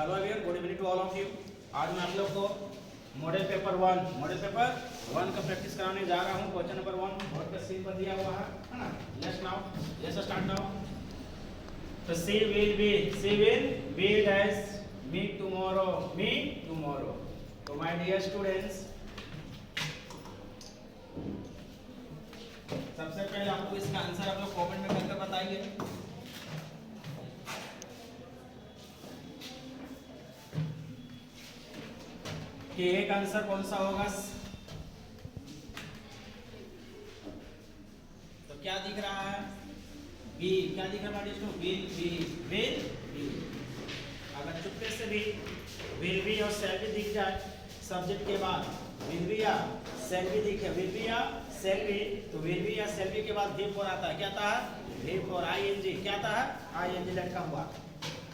Hello everyone, good evening to all of you. आज मैं आप लोग को मॉडल पेपर वन का प्रैक्टिस कराने जा रहा हूँ। क्वेश्चन नंबर 1 बोर्ड पे स्क्रीन पर दिया हुआ है ना। Let's start now. तो she will be dash me tomorrow. तो माय डियर स्टूडेंट्स, सबसे पहले आपको इसका आंसर आप लोग कमेंट में करके बताइए। कि एक आंसर कौन सा होगा। तो क्या दिख रहा है? बी। क्या दिख रहा है? Will be. अगर चुपके से भी विल बी और शैल बी दिख जाए सब्जेक्ट के बाद, विल बी या शैल बी दिखे, विल बी या शैल बी, तो विल बी या शैल बी के बाद V4 आता है। क्या आता है? V4 ING। क्या आता है? ING लटका हुआ।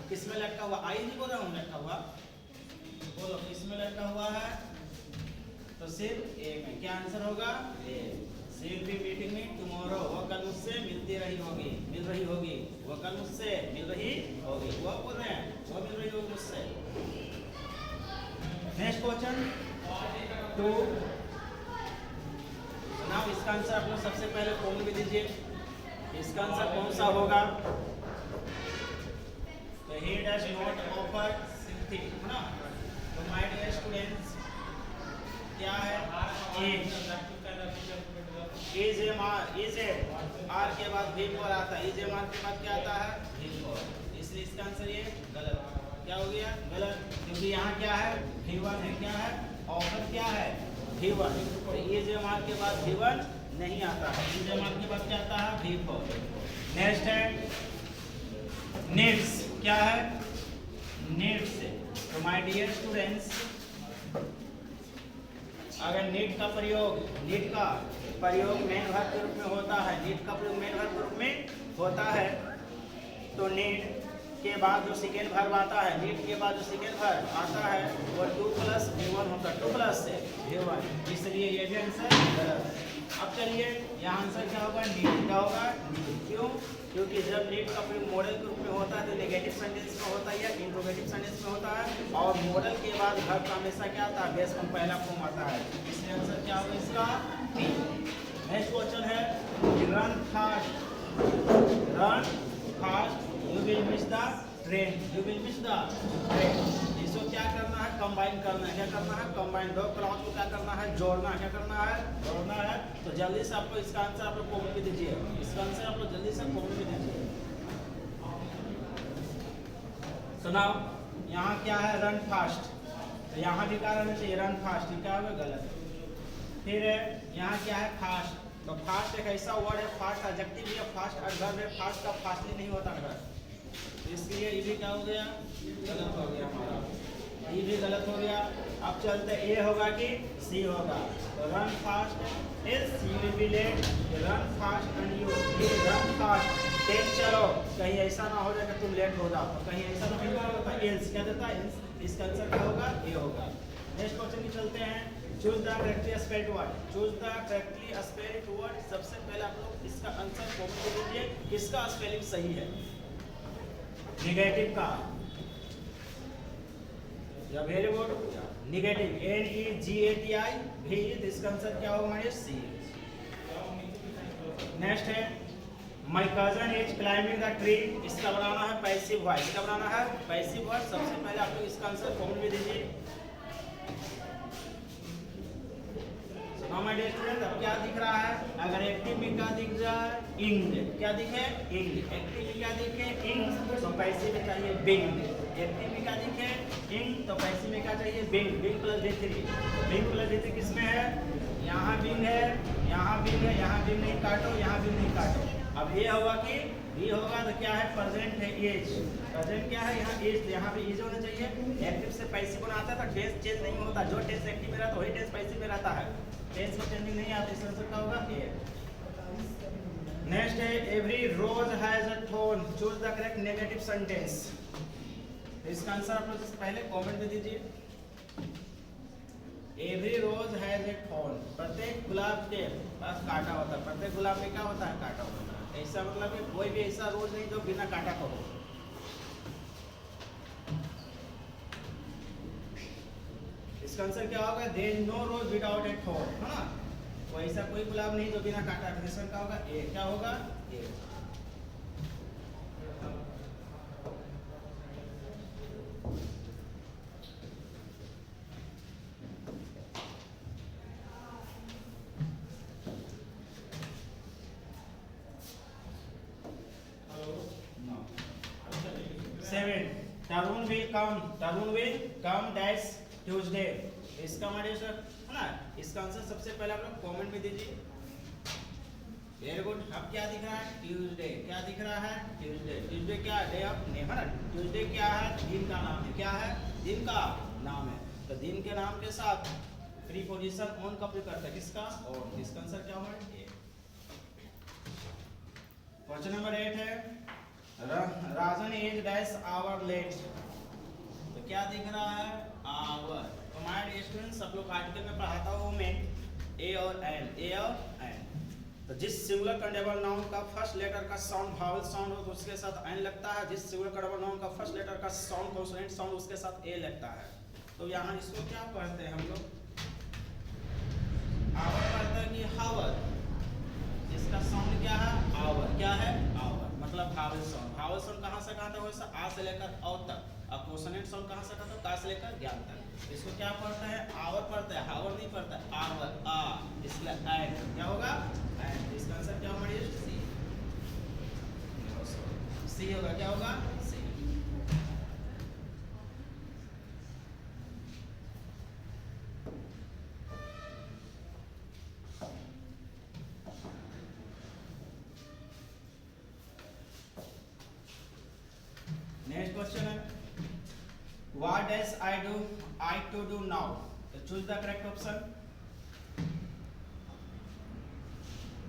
किस में लटका हुआ? ING बोल रहा हूँ, लटका हुआ। बोलो किसमें लटका हुआ है? तो सिर्फ ए में। क्या आंसर होगा? A. She will be meeting me tomorrow. वो कल मुझसे मिल रही होगी। वो कल मुझसे मिल रही होगी। वो बोल रहे हैं वो मिल रही होगी मुझसे। Next question 2। नाउ इसका आंसर आप लोग सबसे पहले कॉमन में दीजिए। इसका आंसर कौन सा होगा? तो he does not offer sympathy, है ना। तो माय डियर स्टूडेंट्स, क्या है? इज आर के बाद V4 आता है। इज आर के बाद क्या आता है? V4। इसलिए इसका आंसर ये गलत। क्या हो गया? गलत, क्योंकि यहाँ क्या है? V1 है। क्या है? ऑफर क्या है? V1। तो इज आर के बाद V1 नहीं आता है। इज आर के बाद क्या आता है? V4। नेक्स्ट है नीड्स। क्या है? नीड्स। तो माय डियर स्टूडेंट्स, अगर नीड का प्रयोग मेन वर्ब के रूप में होता है, नीड का प्रयोग मेन वर्ब के रूप में होता है, तो नीड के बाद जो सेकेंड वर्ब आता है, नीड के बाद जो सेकेंड वर्ब आता है वो 2 + V1 होता है। 2 + V1, इसलिए ये भी आंसर गलत। अब चलिए यहाँ आंसर क्या होगा? नीड। क्या होगा? नीड। क्यों? क्योंकि जब नीड का प्रयोग मॉडल के रूप में होता है तो नेगेटिव सेंटेंस में होता है या इंट्रोगेटिव सेंटेंस में होता है, और मॉडल के बाद वर्ब का हमेशा क्या आता है? बेस फॉर्म, पहला फॉर्म आता है। इसलिए आंसर क्या होगा इसका? बी। नेक्स्ट क्वेश्चन है run fast. You will miss the train. इसको क्या करना है? कंबाइन करना है। क्या करना है? कंबाइन। दो क्लॉज को क्या करना है? जोड़ना है। क्या करना है? जोड़ना है। तो जल्दी से आपको इसका आंसर आप लोग कॉमेंट में दीजिए। इसका आंसर आप लोग जल्दी से कॉमेंट में दीजिए। सुनाओ, यहाँ क्या है? Run fast. तो यहाँ भी क्या रहना चाहिए? Run fast. क्या होगा? गलत। फिर यहाँ क्या है? फास्ट। तो फास्ट एक ऐसा वर्ड है, फास्ट एडजेक्टिव है, फास्ट एडवर्ब है, फास्ट का फास्टली नहीं होता है। इसलिए ये भी क्या हो गया? गलत हो गया हमारा। ये भी गलत हो गया। अब चलते ए होगा कि सी होगा। तो run fast is you will be late. Run fast and you run fast. तेज चलो, कहीं ऐसा ना हो जाए कि तुम लेट हो जाओ। तो कहीं ऐसा ना होता है एल्स। क्या देता है? इसका आंसर क्या होगा? ए होगा। नेक्स्ट क्वेश्चन की चलते हैं। Choose the correctly spelled word. सबसे पहले आप लोग इसका आंसर कमेंट कर दीजिए। किसका स्पेलिंग सही है? नेगेटिव का। या वेरी गुड, नेगेटिव NEGATI भी। इसका आंसर क्या होगा? हमारे सी। नेक्स्ट है my cousin is climbing the tree. इसका बनाना है पैसिव वॉइस। इसका बनाना है पैसिव वॉइस। सबसे पहले आप लोग इसका आंसर कमेंट में दीजिए। माय डियर स्टूडेंट, अब क्या दिख रहा है? अगर एक्टिव में क्या दिख जाए? इंग। क्या दिखे? इंग। एक्टिव में क्या दिखे? इंग। तो पैसिव में चाहिए बिंग। एक्टिव में क्या दिखे? इंग। तो पैसिव में क्या चाहिए? Bing. Bing + D3। Bing + D3 किसमें है? यहाँ बिंग है, यहाँ बिंग है, यहाँ बिंग नहीं काटो, यहाँ बिंग नहीं काटो। अब ये होगा कि भी होगा तो क्या है? प्रेजेंट है एज। प्रेजेंट क्या है? यहाँ एज। यहाँ पे एज होना चाहिए। एक्टिव से पैसिव बनाता है तो टेंस चेंज नहीं होता। जो टेंस एक्टिव में रहता है वही टेंस पैसिव में रहता है। टेंस में चेंजिंग नहीं आता। इसका आंसर क्या होगा? ए। नेक्स्ट है every rose has a thorn. Choose the correct negative sentence. इसका आंसर आप लोग पहले कमेंट में दीजिए। Every rose has a thorn. प्रत्येक गुलाब के पास कांटा होता है। प्रत्येक गुलाब में क्या होता है? कांटा होता है। ऐसा मतलब कि कोई भी ऐसा रोज नहीं जो बिना कांटा का हो। इसका आंसर क्या होगा? There is no rose without a thorn, है ना? तो ऐसा कोई गुलाब नहीं जो बिना कांटा के। इसका क्या होगा? ए। क्या होगा? A. Seven, Tarun will come dash Tuesday. इसका हमारे सर है ना, इसका आंसर सबसे पहले आप लोग कमेंट में दीजिए। Very good. अब क्या दिख रहा है? ट्यूसडे। क्या दिख रहा है? ट्यूसडे। ट्यूसडे क्या डे ऑफ नेम है ना? ट्यूसडे क्या है? दिन का नाम है। क्या है? दिन का नाम है। तो दिन के नाम के साथ प्रीपोजिशन ऑन का प्रयोग करता है। किसका? ऑन। इसका आंसर क्या होगा? ए। क्वेश्चन नंबर 8 है राजन इज डैश आवर लेट। तो क्या दिख रहा है? आवर। तो हमारे स्टूडेंट्स सब लोग आर्टिकल में पढ़ाता हूँ मैं ए और एन, ए और एन। तो जिस सिंगुलर कंडेबल नाउन का फर्स्ट लेटर का साउंड वावल साउंड हो तो उसके साथ एन लगता है। जिस सिंगुलर कंडेबल नाउन का फर्स्ट लेटर का साउंड कॉन्सोनेंट साउंड उसके साथ ए लगता है। तो यहाँ इसको क्या पढ़ते हैं हम लोग? आवर पढ़ते हैं कि हावर। इसका साउंड क्या है? आवर। क्या है? आवर। मतलब वावल साउंड। वावल साउंड कहाँ से कहाँ तक हो? आ से लेकर औ तक। अब कॉन्सोनेंट साउंड कहाँ से कहाँ तक? का से लेकर ज्ञान तक। इसको क्या पढ़ता है? आवर पढ़ता है। हावर नहीं पढ़ता है। आवर। आ। इसलिए एंड क्या होगा? एंड। इसका आंसर क्या होगा? सी। सी होगा। क्या होगा? सी। नेक्स्ट क्वेश्चन है what does I to do now. तो चूज द करेक्ट ऑप्शन।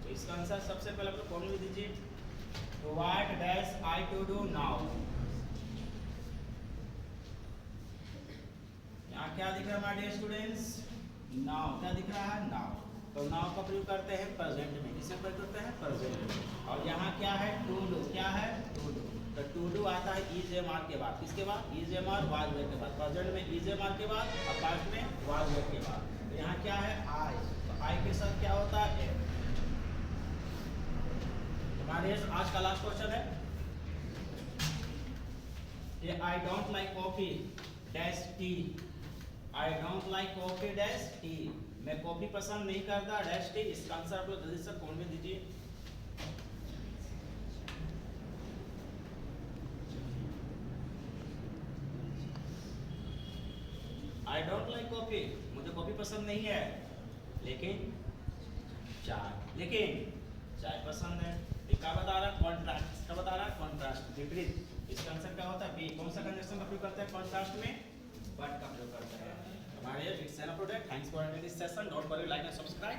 तो इसका आंसर सबसे पहले आप लोग कॉमन में दीजिए। तो what does I to do now. यहाँ क्या दिख रहा है हमारे स्टूडेंट्स? नाउ। क्या दिख रहा है? नाउ। तो नाउ का प्रयोग करते हैं प्रेजेंट में। किसे प्रयोग करते हैं? प्रेजेंट में। और यहाँ क्या है? To do. क्या है? To do. तो टू डू आता है इज एम आर के बाद। किसके बाद? Is am are was were के बाद। प्रेजेंट में इज एम आर के बाद और पास्ट में वाज वेयर के बाद। तो यहाँ क्या है? आई। तो आई के साथ क्या होता है? एम। हमारे आज का लास्ट क्वेश्चन है ये I don't like coffee dash T. I don't like coffee dash T. मैं कॉफी पसंद नहीं करता डैश टी। इसका आंसर आप लोग जल्दी से कमेंट में दीजिए। I don't like coffee. मुझे कॉफी पसंद नहीं है लेकिन चाय पसंद है। क्या बता रहा है? कॉन्ट्रास्ट। क्या बता रहा है? कॉन्ट्रास्ट, विपरीत। इसका आंसर क्या होता है? बी। कौन सा कंजक्शन का प्रयोग करता है कॉन्ट्रास्ट में? बट का प्रयोग करता है। हमारे channel product. Thanks for attending this session. Don't forget like and subscribe.